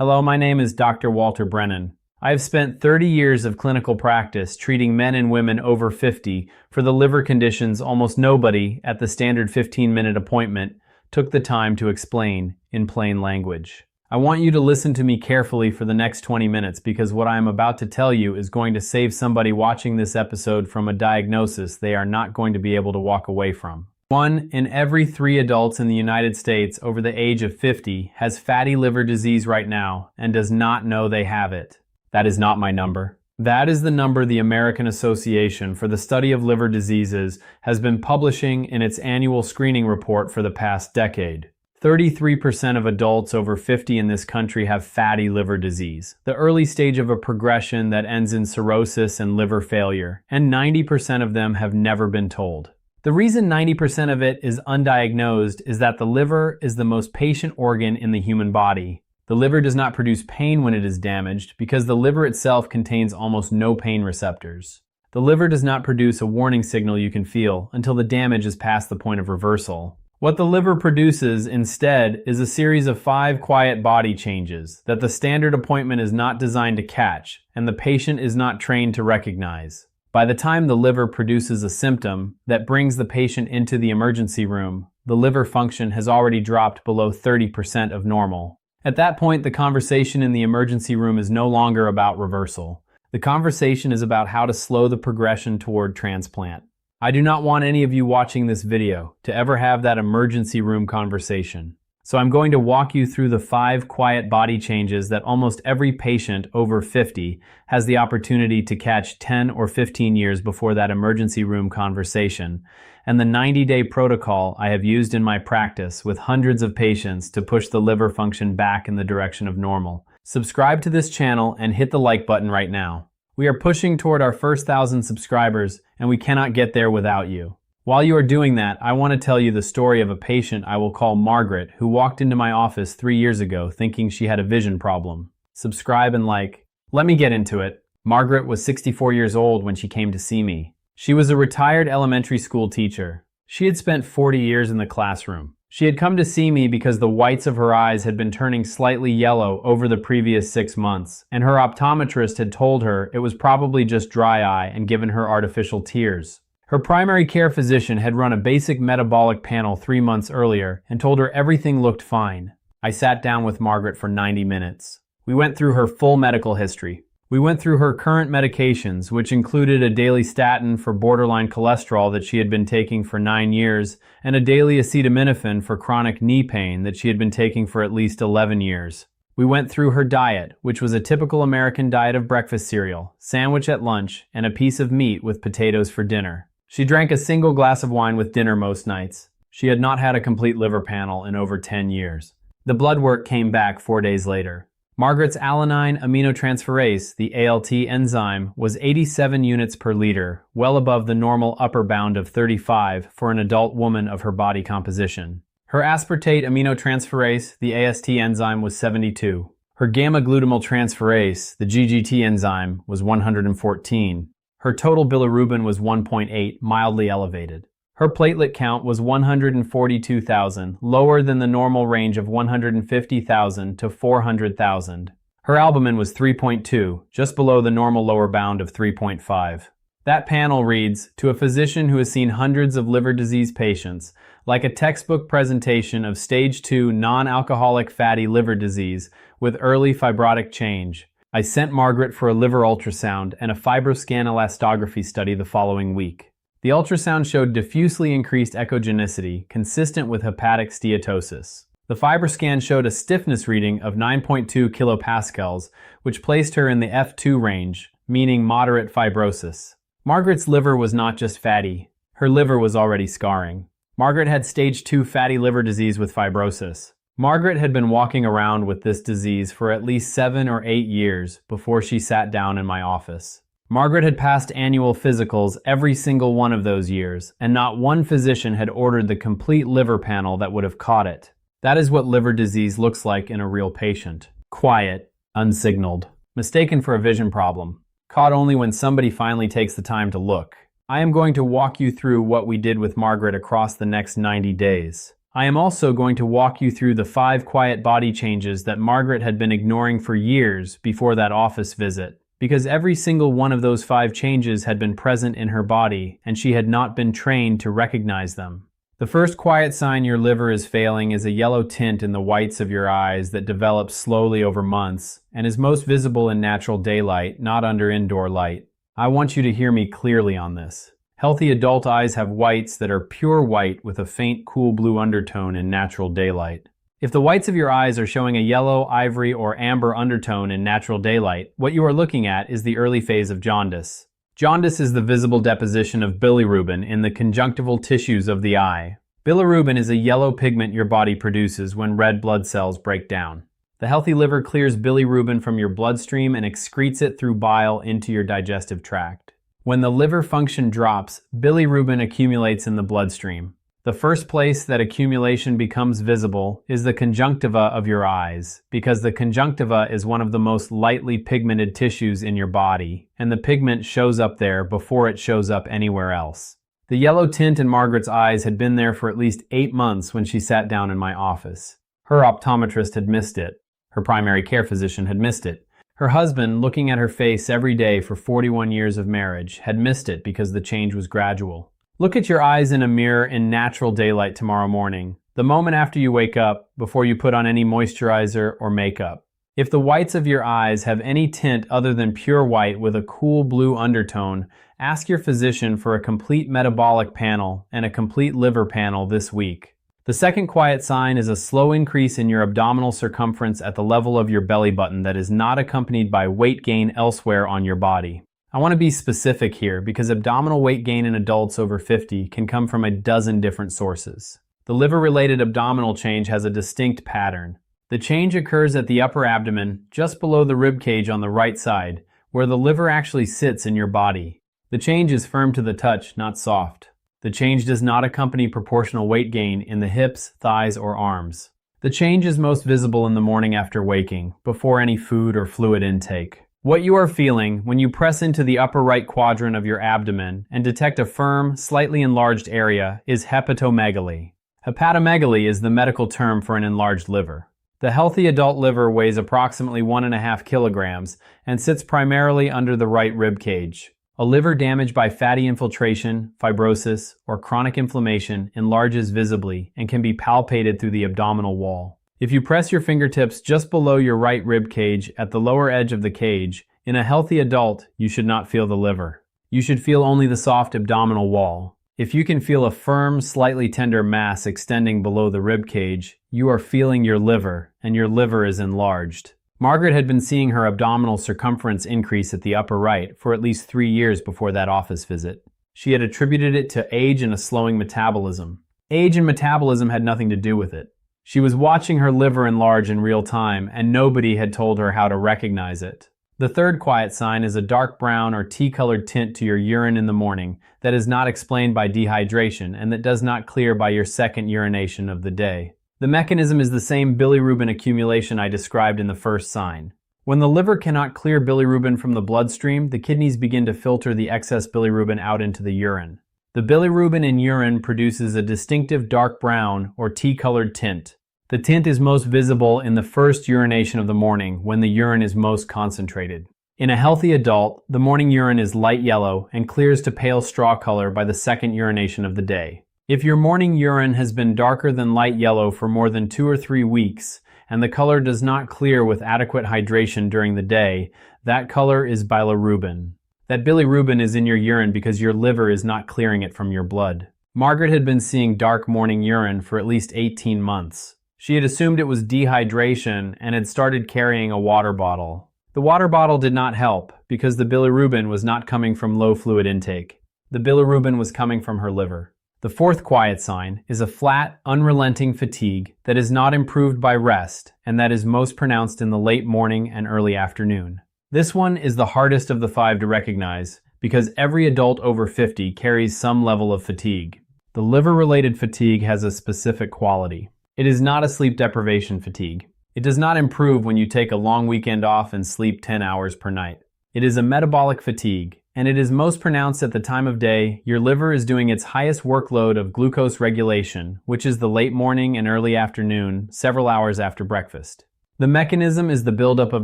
Hello, my name is Doctor Walter Brennan. I have spent 30 years of clinical practice treating men and women over 50 for the liver conditions almost nobody at the standard 15-minute appointment took the time to explain in plain language. I want you to listen to me carefully for the next 20 minutes because what I am about to tell you is going to save somebody watching this episode from a diagnosis they are not going to be able to walk away from. 1 in every 3 adults in the United States over the age of 50 has fatty liver disease right now and does not know they have it. That is not my number. That is the number the American Association for the Study of Liver Diseases has been publishing in its annual screening report for the past decade. 33% of adults over 50 in this country have fatty liver disease, the early stage of a progression that ends in cirrhosis and liver failure, and 90% of them have never been told. The reason 90% of it is undiagnosed is that the liver is the most patient organ in the human body. The liver does not produce pain when it is damaged because the liver itself contains almost no pain receptors. The liver does not produce a warning signal you can feel until the damage is past the point of reversal. What the liver produces instead is a series of 5 quiet body changes that the standard appointment is not designed to catch and the patient is not trained to recognize. By the time the liver produces a symptom that brings the patient into the emergency room, the liver function has already dropped below 30% of normal. At that point, the conversation in the emergency room is no longer about reversal. The conversation is about how to slow the progression toward transplant. I do not want any of you watching this video to ever have that emergency room conversation. So I'm going to walk you through the 5 quiet body changes that almost every patient over 50 has the opportunity to catch 10 or 15 years before that emergency room conversation, and the 90-day protocol I have used in my practice with hundreds of patients to push the liver function back in the direction of normal. Subscribe to this channel and hit the like button right now. We are pushing toward our first 1,000 subscribers, and we cannot get there without you. While you are doing that, I want to tell you the story of a patient I will call Margaret who walked into my office 3 years ago thinking she had a vision problem. Subscribe and like. Let me get into it. Margaret was 64 years old when she came to see me. She was a retired elementary school teacher. She had spent 40 years in the classroom. She had come to see me because the whites of her eyes had been turning slightly yellow over the previous 6 months, and her optometrist had told her it was probably just dry eye and given her artificial tears. Her primary care physician had run a basic metabolic panel 3 months earlier and told her everything looked fine. I sat down with Margaret for 90 minutes. We went through her full medical history. We went through her current medications, which included a daily statin for borderline cholesterol that she had been taking for 9 years, and a daily acetaminophen for chronic knee pain that she had been taking for at least 11 years. We went through her diet, which was a typical American diet of breakfast cereal, sandwich at lunch, and a piece of meat with potatoes for dinner. She drank a single glass of wine with dinner most nights. She had not had a complete liver panel in over 10 years. The blood work came back 4 days later. Margaret's alanine aminotransferase, the ALT enzyme, was 87 units per liter, well above the normal upper bound of 35 for an adult woman of her body composition. Her aspartate aminotransferase, the AST enzyme, was 72. Her gamma-glutamyl transferase, the GGT enzyme, was 114. Her total bilirubin was 1.8, mildly elevated. Her platelet count was 142,000, lower than the normal range of 150,000 to 400,000. Her albumin was 3.2, just below the normal lower bound of 3.5. That panel reads, to a physician who has seen hundreds of liver disease patients, like a textbook presentation of stage 2 non-alcoholic fatty liver disease with early fibrotic change. I sent Margaret for a liver ultrasound and a fibroscan elastography study the following week. The ultrasound showed diffusely increased echogenicity, consistent with hepatic steatosis. The fibroscan showed a stiffness reading of 9.2 kilopascals, which placed her in the F2 range, meaning moderate fibrosis. Margaret's liver was not just fatty. Her liver was already scarring. Margaret had stage 2 fatty liver disease with fibrosis. Margaret had been walking around with this disease for at least 7 or 8 years before she sat down in my office. Margaret had passed annual physicals every single one of those years, and not one physician had ordered the complete liver panel that would have caught it. That is what liver disease looks like in a real patient. Quiet, unsignaled, mistaken for a vision problem, caught only when somebody finally takes the time to look. I am going to walk you through what we did with Margaret across the next 90 days. I am also going to walk you through the 5 quiet body changes that Margaret had been ignoring for years before that office visit, because every single one of those 5 changes had been present in her body and she had not been trained to recognize them. The first quiet sign your liver is failing is a yellow tint in the whites of your eyes that develops slowly over months and is most visible in natural daylight, not under indoor light. I want you to hear me clearly on this. Healthy adult eyes have whites that are pure white with a faint cool blue undertone in natural daylight. If the whites of your eyes are showing a yellow, ivory, or amber undertone in natural daylight, what you are looking at is the early phase of jaundice. Jaundice is the visible deposition of bilirubin in the conjunctival tissues of the eye. Bilirubin is a yellow pigment your body produces when red blood cells break down. The healthy liver clears bilirubin from your bloodstream and excretes it through bile into your digestive tract. When the liver function drops, bilirubin accumulates in the bloodstream. The first place that accumulation becomes visible is the conjunctiva of your eyes, because the conjunctiva is one of the most lightly pigmented tissues in your body, and the pigment shows up there before it shows up anywhere else. The yellow tint in Margaret's eyes had been there for at least 8 months when she sat down in my office. Her optometrist had missed it. Her primary care physician had missed it. Her husband, looking at her face every day for 41 years of marriage, had missed it because the change was gradual. Look at your eyes in a mirror in natural daylight tomorrow morning, the moment after you wake up, before you put on any moisturizer or makeup. If the whites of your eyes have any tint other than pure white with a cool blue undertone, ask your physician for a complete metabolic panel and a complete liver panel this week. The second quiet sign is a slow increase in your abdominal circumference at the level of your belly button that is not accompanied by weight gain elsewhere on your body. I want to be specific here because abdominal weight gain in adults over 50 can come from a dozen different sources. The liver-related abdominal change has a distinct pattern. The change occurs at the upper abdomen, just below the rib cage on the right side, where the liver actually sits in your body. The change is firm to the touch, not soft. The change does not accompany proportional weight gain in the hips, thighs, or arms. The change is most visible in the morning after waking, before any food or fluid intake. What you are feeling when you press into the upper right quadrant of your abdomen and detect a firm, slightly enlarged area is hepatomegaly. Hepatomegaly is the medical term for an enlarged liver. The healthy adult liver weighs approximately 1.5 kilograms and sits primarily under the right rib cage. A liver damaged by fatty infiltration, fibrosis, or chronic inflammation enlarges visibly and can be palpated through the abdominal wall. If you press your fingertips just below your right rib cage at the lower edge of the cage, in a healthy adult, you should not feel the liver. You should feel only the soft abdominal wall. If you can feel a firm, slightly tender mass extending below the rib cage, you are feeling your liver, and your liver is enlarged. Margaret had been seeing her abdominal circumference increase at the upper right for at least 3 years before that office visit. She had attributed it to age and a slowing metabolism. Age and metabolism had nothing to do with it. She was watching her liver enlarge in real time, and nobody had told her how to recognize it. The third quiet sign is a dark brown or tea-colored tint to your urine in the morning that is not explained by dehydration and that does not clear by your second urination of the day. The mechanism is the same bilirubin accumulation I described in the first sign. When the liver cannot clear bilirubin from the bloodstream, the kidneys begin to filter the excess bilirubin out into the urine. The bilirubin in urine produces a distinctive dark brown or tea-colored tint. The tint is most visible in the first urination of the morning when the urine is most concentrated. In a healthy adult, the morning urine is light yellow and clears to pale straw color by the second urination of the day. If your morning urine has been darker than light yellow for more than 2 or 3 weeks, and the color does not clear with adequate hydration during the day, that color is bilirubin. That bilirubin is in your urine because your liver is not clearing it from your blood. Margaret had been seeing dark morning urine for at least 18 months. She had assumed it was dehydration and had started carrying a water bottle. The water bottle did not help because the bilirubin was not coming from low fluid intake. The bilirubin was coming from her liver. The fourth quiet sign is a flat, unrelenting fatigue that is not improved by rest and that is most pronounced in the late morning and early afternoon. This one is the hardest of the 5 to recognize because every adult over 50 carries some level of fatigue. The liver-related fatigue has a specific quality. It is not a sleep deprivation fatigue. It does not improve when you take a long weekend off and sleep 10 hours per night. It is a metabolic fatigue. and it is most pronounced at the time of day your liver is doing its highest workload of glucose regulation, which is the late morning and early afternoon, several hours after breakfast. The mechanism is the buildup of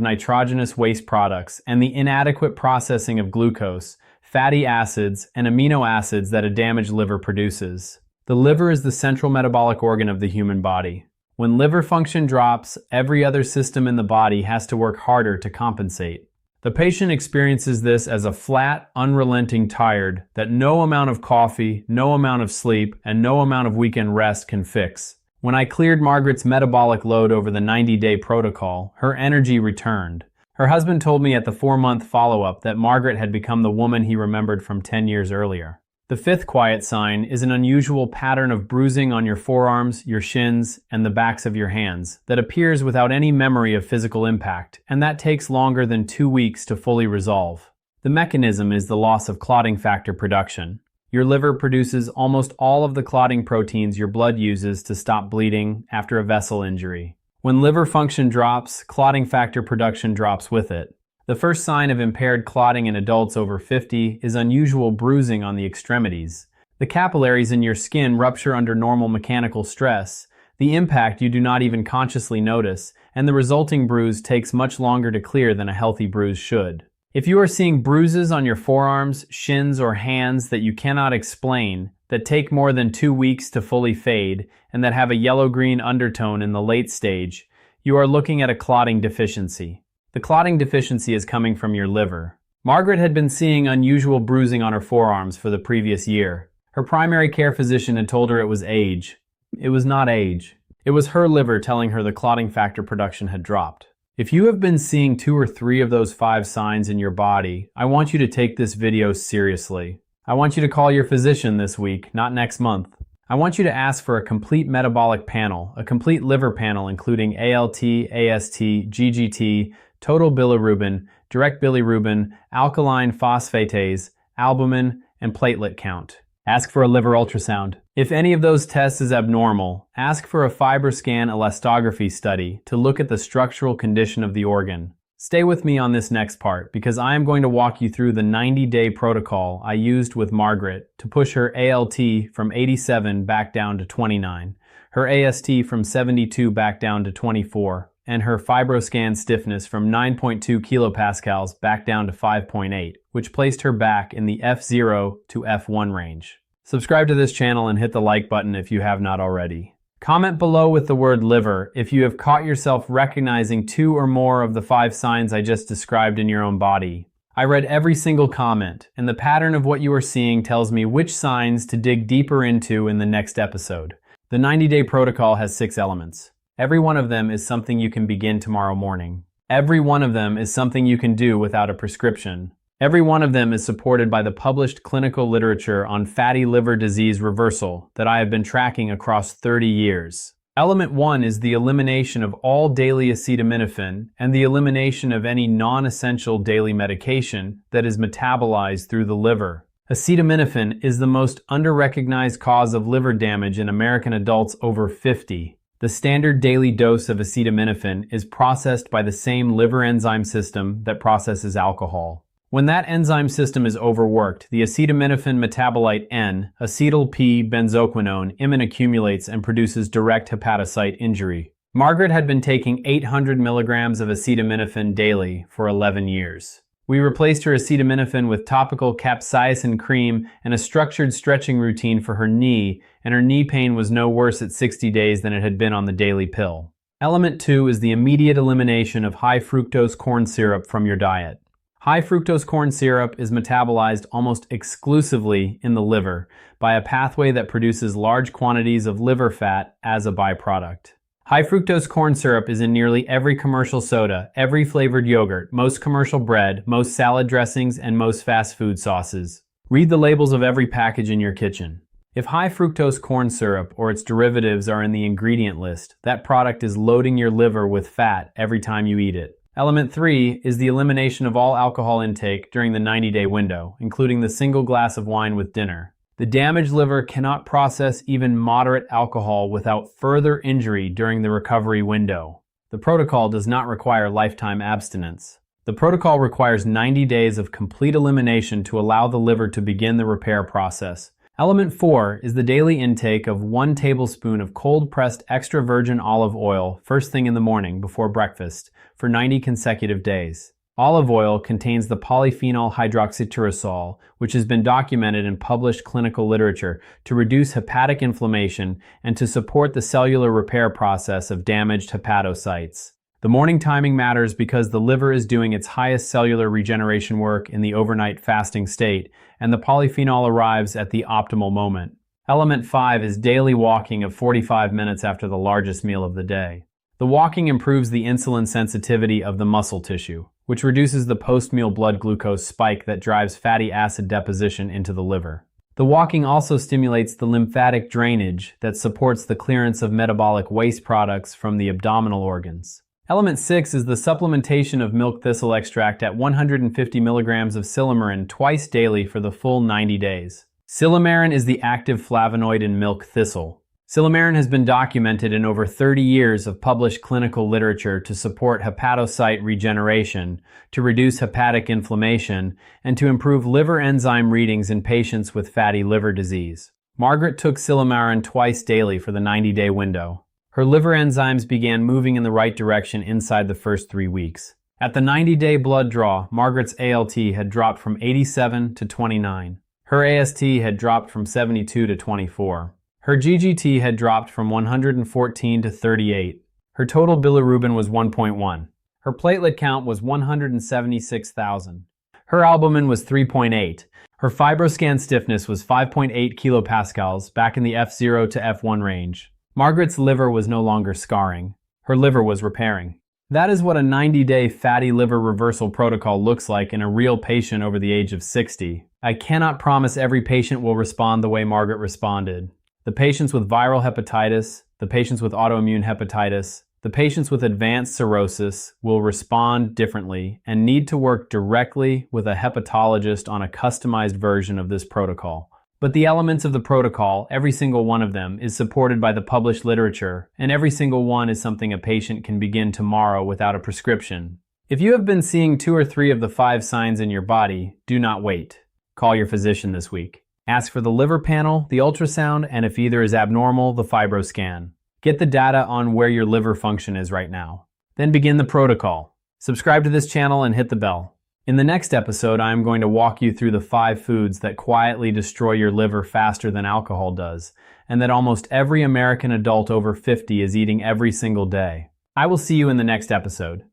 nitrogenous waste products and the inadequate processing of glucose, fatty acids, and amino acids that a damaged liver produces. The liver is the central metabolic organ of the human body. When liver function drops, every other system in the body has to work harder to compensate. The patient experiences this as a flat, unrelenting tired that no amount of coffee, no amount of sleep, and no amount of weekend rest can fix. When I cleared Margaret's metabolic load over the 90-day protocol, her energy returned. Her husband told me at the 4-month follow-up that Margaret had become the woman he remembered from 10 years earlier. The fifth quiet sign is an unusual pattern of bruising on your forearms, your shins, and the backs of your hands that appears without any memory of physical impact, and that takes longer than 2 weeks to fully resolve. The mechanism is the loss of clotting factor production. Your liver produces almost all of the clotting proteins your blood uses to stop bleeding after a vessel injury. When liver function drops, clotting factor production drops with it. The first sign of impaired clotting in adults over 50 is unusual bruising on the extremities. The capillaries in your skin rupture under normal mechanical stress, the impact you do not even consciously notice, and the resulting bruise takes much longer to clear than a healthy bruise should. If you are seeing bruises on your forearms, shins, or hands that you cannot explain, that take more than 2 weeks to fully fade, and that have a yellow-green undertone in the late stage, you are looking at a clotting deficiency. The clotting deficiency is coming from your liver. Margaret had been seeing unusual bruising on her forearms for the previous year. Her primary care physician had told her it was age. It was not age. It was her liver telling her the clotting factor production had dropped. If you have been seeing 2 or 3 of those 5 signs in your body, I want you to take this video seriously. I want you to call your physician this week, not next month. I want you to ask for a complete metabolic panel, a complete liver panel including ALT, AST, GGT, total bilirubin, direct bilirubin, alkaline phosphatase, albumin, and platelet count. Ask for a liver ultrasound. If any of those tests is abnormal, ask for a FibroScan elastography study to look at the structural condition of the organ. Stay with me on this next part because I am going to walk you through the 90-day protocol I used with Margaret to push her ALT from 87 back down to 29, her AST from 72 back down to 24, and her FibroScan stiffness from 9.2 kilopascals back down to 5.8, which placed her back in the F0 to F1 range. Subscribe to this channel and hit the like button if you have not already. Comment below with the word liver if you have caught yourself recognizing 2 or more of the 5 signs I just described in your own body. I read every single comment, and the pattern of what you are seeing tells me which signs to dig deeper into in the next episode. The 90-day protocol has 6 elements. Every one of them is something you can begin tomorrow morning. Every one of them is something you can do without a prescription. Every one of them is supported by the published clinical literature on fatty liver disease reversal that I have been tracking across 30 years. Element 1 is the elimination of all daily acetaminophen and the elimination of any non-essential daily medication that is metabolized through the liver. Acetaminophen is the most under-recognized cause of liver damage in American adults over 50. The standard daily dose of acetaminophen is processed by the same liver enzyme system that processes alcohol. When that enzyme system is overworked, the acetaminophen metabolite N, acetyl P-benzoquinone, imine accumulates and produces direct hepatocyte injury. Margaret had been taking 800 milligrams of acetaminophen daily for 11 years. We replaced her acetaminophen with topical capsaicin cream and a structured stretching routine for her knee, and her knee pain was no worse at 60 days than it had been on the daily pill. Element 2 is the immediate elimination of high fructose corn syrup from your diet. High fructose corn syrup is metabolized almost exclusively in the liver by a pathway that produces large quantities of liver fat as a byproduct. High fructose corn syrup is in nearly every commercial soda, every flavored yogurt, most commercial bread, most salad dressings, and most fast food sauces. Read the labels of every package in your kitchen. If high fructose corn syrup or its derivatives are in the ingredient list, that product is loading your liver with fat every time you eat it. Element 3 is the elimination of all alcohol intake during the 90-day window, including the single glass of wine with dinner. The damaged liver cannot process even moderate alcohol without further injury during the recovery window. The protocol does not require lifetime abstinence. The protocol requires 90 days of complete elimination to allow the liver to begin the repair process. Element 4 is the daily intake of 1 tablespoon of cold-pressed extra virgin olive oil first thing in the morning before breakfast for 90 consecutive days. Olive oil contains the polyphenol hydroxytyrosol, which has been documented in published clinical literature to reduce hepatic inflammation and to support the cellular repair process of damaged hepatocytes. The morning timing matters because the liver is doing its highest cellular regeneration work in the overnight fasting state, and the polyphenol arrives at the optimal moment. Element 5 is daily walking of 45 minutes after the largest meal of the day. The walking improves the insulin sensitivity of the muscle tissue, which reduces the post-meal blood glucose spike that drives fatty acid deposition into the liver. The walking also stimulates the lymphatic drainage that supports the clearance of metabolic waste products from the abdominal organs. Element 6 is the supplementation of milk thistle extract at 150 milligrams of silymarin twice daily for the full 90 days. Silymarin is the active flavonoid in milk thistle. Silymarin has been documented in over 30 years of published clinical literature to support hepatocyte regeneration, to reduce hepatic inflammation, and to improve liver enzyme readings in patients with fatty liver disease. Margaret took silymarin twice daily for the 90-day window. Her liver enzymes began moving in the right direction inside the first 3 weeks. At the 90-day blood draw, Margaret's ALT had dropped from 87 to 29. Her AST had dropped from 72 to 24. Her GGT had dropped from 114 to 38. Her total bilirubin was 1.1. Her platelet count was 176,000. Her albumin was 3.8. Her FibroScan stiffness was 5.8 kilopascals, back in the F0 to F1 range. Margaret's liver was no longer scarring. Her liver was repairing. That is what a 90-day fatty liver reversal protocol looks like in a real patient over the age of 60. I cannot promise every patient will respond the way Margaret responded. The patients with viral hepatitis, the patients with autoimmune hepatitis, the patients with advanced cirrhosis will respond differently and need to work directly with a hepatologist on a customized version of this protocol. But the elements of the protocol, every single one of them, is supported by the published literature, and every single one is something a patient can begin tomorrow without a prescription. If you have been seeing 2 or 3 of the 5 signs in your body, do not wait. Call your physician this week. Ask for the liver panel, the ultrasound, and if either is abnormal, the FibroScan. Get the data on where your liver function is right now. Then begin the protocol. Subscribe to this channel and hit the bell. In the next episode, I am going to walk you through the 5 foods that quietly destroy your liver faster than alcohol does, and that almost every American adult over 50 is eating every single day. I will see you in the next episode.